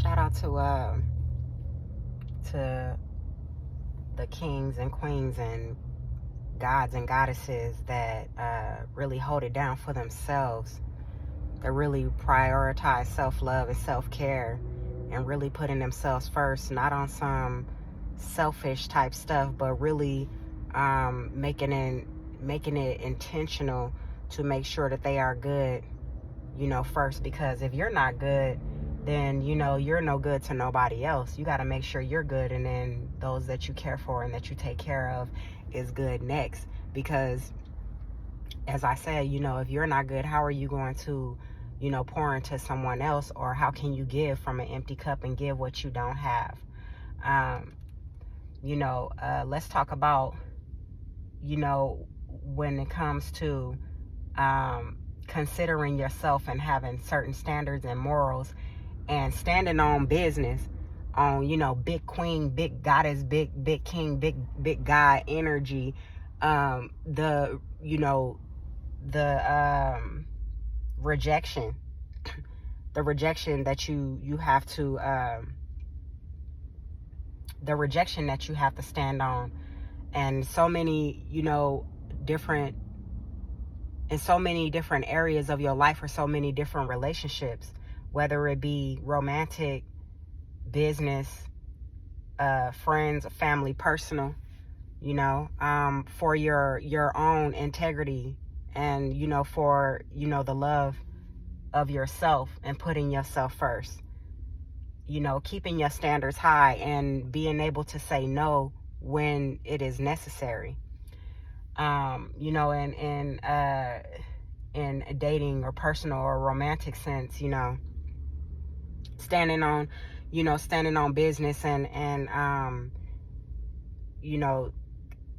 Shout out to the kings and queens and gods and goddesses that really hold it down for themselves, that really prioritize self-love and self-care and really putting themselves first, not on some selfish type stuff, but really making it intentional to make sure that they are good, first. Because if you're not good, then you're no good to nobody else. You got to make sure you're good, and then those that you care for and that you take care of is good next. Because as I said, if you're not good, how are you going to pour into someone else? Or how can you give from an empty cup and give what you don't have? Let's talk about when it comes to considering yourself and having certain standards and morals and standing on business, on big queen, big goddess, big king, big guy energy. The rejection, the rejection that you have to the rejection that you have to stand on. And so many different in so many different areas of your life, or so many different relationships, whether it be romantic, business, friends, family, personal, for your own integrity, and for the love of yourself and putting yourself first, keeping your standards high and being able to say no when it is necessary. In a dating or personal or romantic sense, standing on business and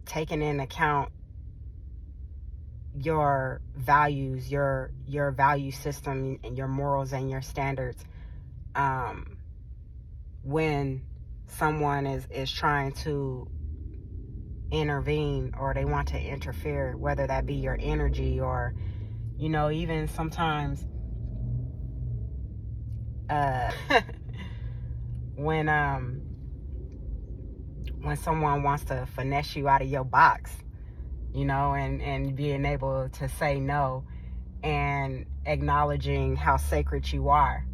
taking in account your values, your value system and your morals and your standards, when someone is trying to intervene or they want to interfere, whether that be your energy or even sometimes when someone wants to finesse you out of your box, and being able to say no and acknowledging how sacred you are.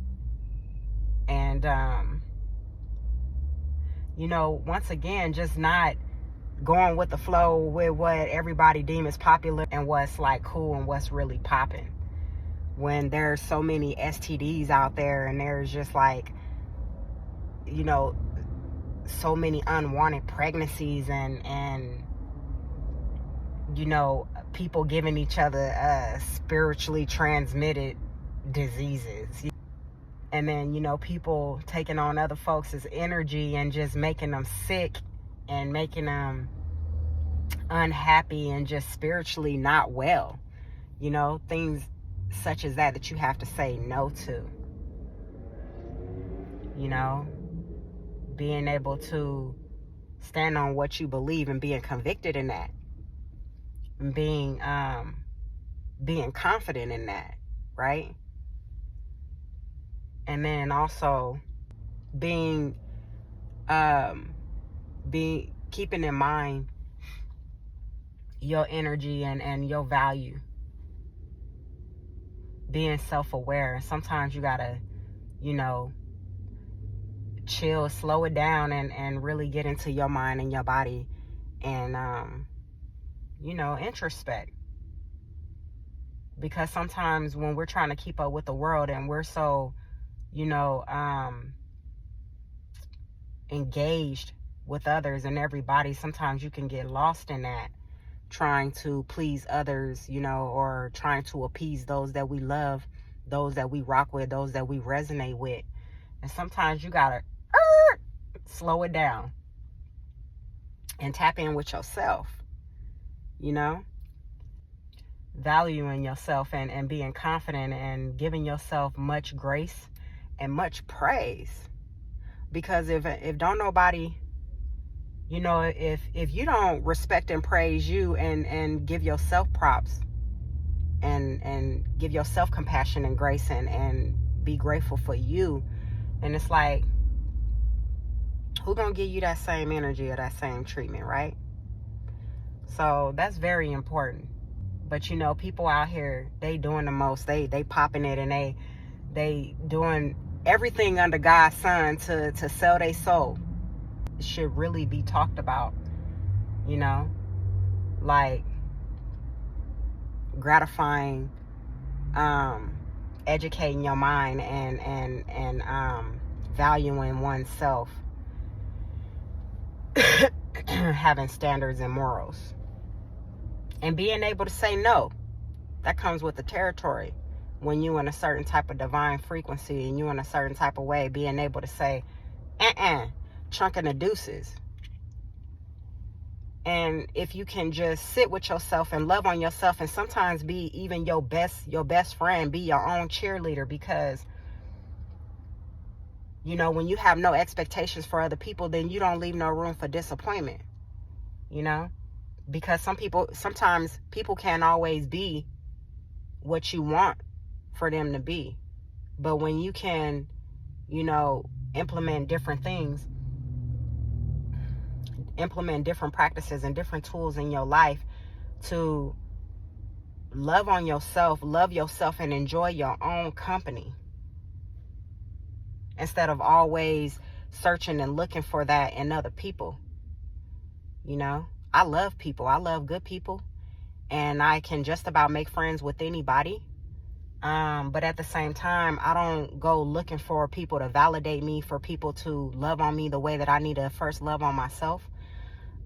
And once again, just not going with the flow with what everybody deems as popular and what's like cool and what's really popping. When there's so many STDs out there, and there's just like, so many unwanted pregnancies and people giving each other spiritually transmitted diseases. And then, people taking on other folks' energy and just making them sick and making them unhappy and just spiritually not well. Things such as that you have to say no to. Being able to stand on what you believe and being convicted in that. And being confident in that, right? And then also being keeping in mind your energy and your value. Being self-aware. Sometimes you gotta, chill, slow it down, and really get into your mind and your body and, introspect. Because sometimes when we're trying to keep up with the world and we're so, engaged with others and everybody, sometimes you can get lost in that, trying to please others, or trying to appease those that we love, those that we rock with, those that we resonate with. And sometimes you gotta slow it down and tap in with yourself, valuing yourself and being confident and giving yourself much grace and much praise. Because if don't nobody, if you don't respect and praise you and give yourself props and give yourself compassion and grace and be grateful for you, And it's like, who gonna give you that same energy or that same treatment, right? So that's very important. But you know, people out here, they doing the most. They popping it, and they doing everything under God's sun to sell their soul. It should really be talked about, you know, like gratifying, educating your mind, and valuing oneself, having standards and morals, and being able to say no. That comes with the territory. When you in a certain type of divine frequency and you in a certain type of way, being able to say, chunking the deuces. And if you can just sit with yourself and love on yourself, and sometimes be even your best friend, be your own cheerleader, because you know, when you have no expectations for other people, then you don't leave no room for disappointment, you know, because sometimes people can't always be what you want for them to be. But when you can, you know, implement different things, implement different practices and different tools in your life to love on yourself, love yourself, and enjoy your own company, instead of always searching and looking for that in other people. You know, I love people. I love good people, and I can just about make friends with anybody. But at the same time, I don't go looking for people to validate me, for people to love on me the way that I need to first love on myself.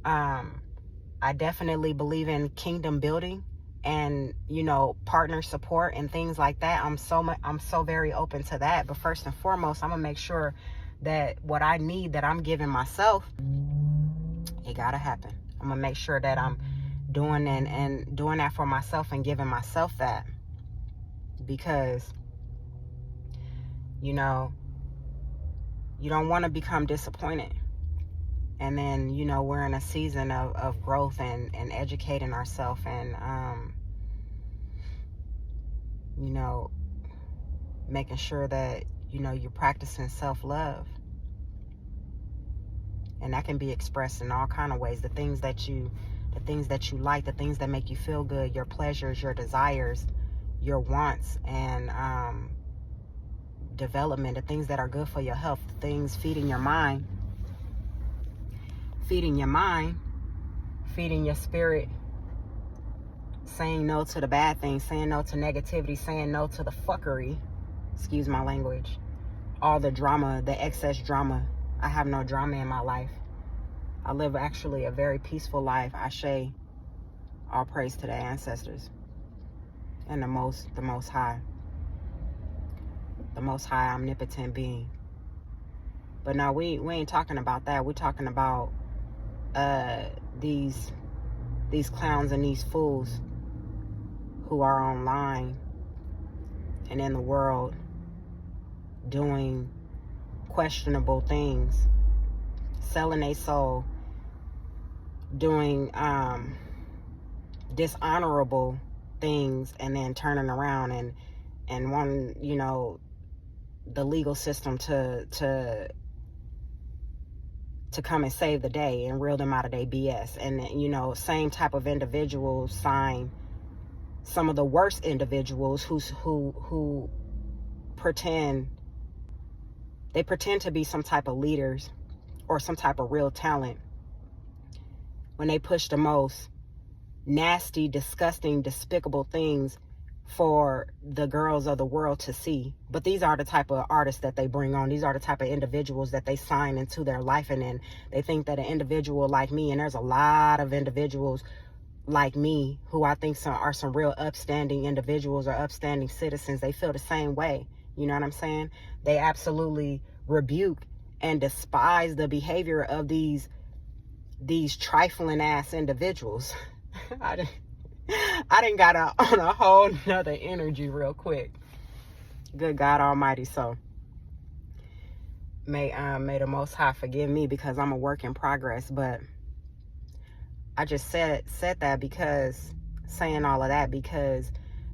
I definitely believe in kingdom building and, you know, partner support and things like that. I'm so very open to that. But first and foremost, I'm gonna make sure that what I need, that I'm giving myself, it gotta happen. I'm gonna make sure that I'm doing and doing that for myself and giving myself that, because, you know, you don't want to become disappointed. And then, you know, we're in a season of growth and educating ourselves, and you know, making sure that, you know, you're practicing self-love. And that can be expressed in all kind of ways. The things that you like, the things that make you feel good, your pleasures, your desires, your wants, and development, the things that are good for your health, the things feeding your mind, feeding your spirit, saying no to the bad things, saying no to negativity, saying no to the fuckery, excuse my language, all the drama, the excess drama. I have no drama in my life. I live actually a very peaceful life. Ashe, all praise to the ancestors and the most high omnipotent being. But no, we ain't talking about that. We're talking about these clowns and these fools who are online and in the world doing questionable things, selling their soul, doing dishonorable things, and then turning around and wanting, you know, the legal system to come and save the day and reel them out of their BS. And, you know, same type of individuals sign some of the worst individuals who pretend to be some type of leaders or some type of real talent, when they push the most nasty, disgusting, despicable things for the girls of the world to see. But these are the type of artists that they bring on. These are the type of individuals that they sign into their life. And then they think that an individual like me, and there's a lot of individuals like me who I think are some real upstanding individuals or upstanding citizens, they feel the same way. You know what I'm saying? They absolutely rebuke and despise the behavior of these trifling ass individuals. I done got on a whole nother energy real quick. Good God Almighty. So may the Most High forgive me, because I'm a work in progress. But I just said that because, saying all of that because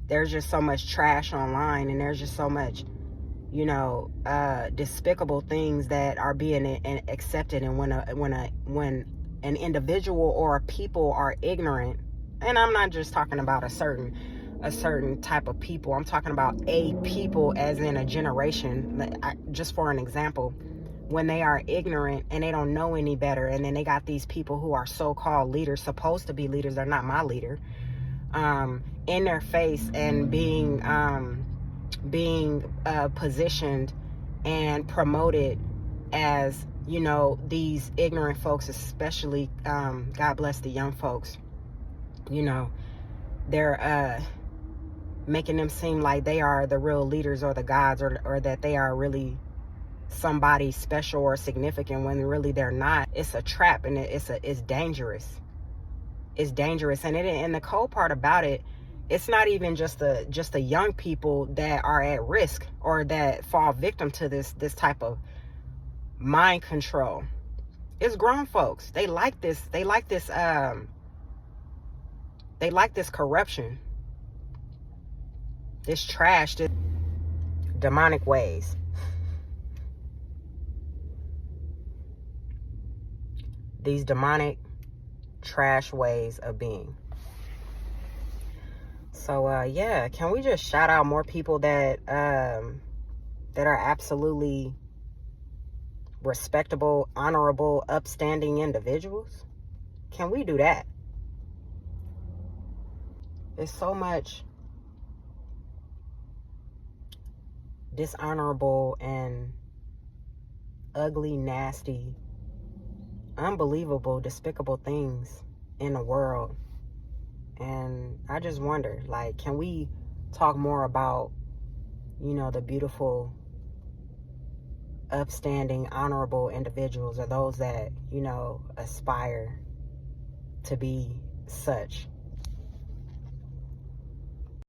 there's just so much trash online, and there's just so much despicable things that are being accepted. And when an individual or a people are ignorant, and I'm not just talking about a certain type of people, I'm talking about a people as in a generation. Just for an example, when they are ignorant and they don't know any better, and then they got these people who are so-called leaders, supposed to be leaders, they're not my leader, in their face, and being positioned and promoted as, these ignorant folks, especially, God bless the young folks, they're making them seem like they are the real leaders or the gods, or that they are really somebody special or significant, when really they're not. It's a trap, and it's dangerous. It's dangerous. And the cold part about it, it's not even just the young people that are at risk or that fall victim to this type of mind control. It's grown folks. They like this corruption, this trash, this demonic ways. These demonic trash ways of being. So yeah, can we just shout out more people that are absolutely respectable, honorable, upstanding individuals? Can we do that? There's so much dishonorable and ugly, nasty, unbelievable, despicable things in the world. And I just wonder, like, can we talk more about, the beautiful, upstanding, honorable individuals, or those that, aspire to be such?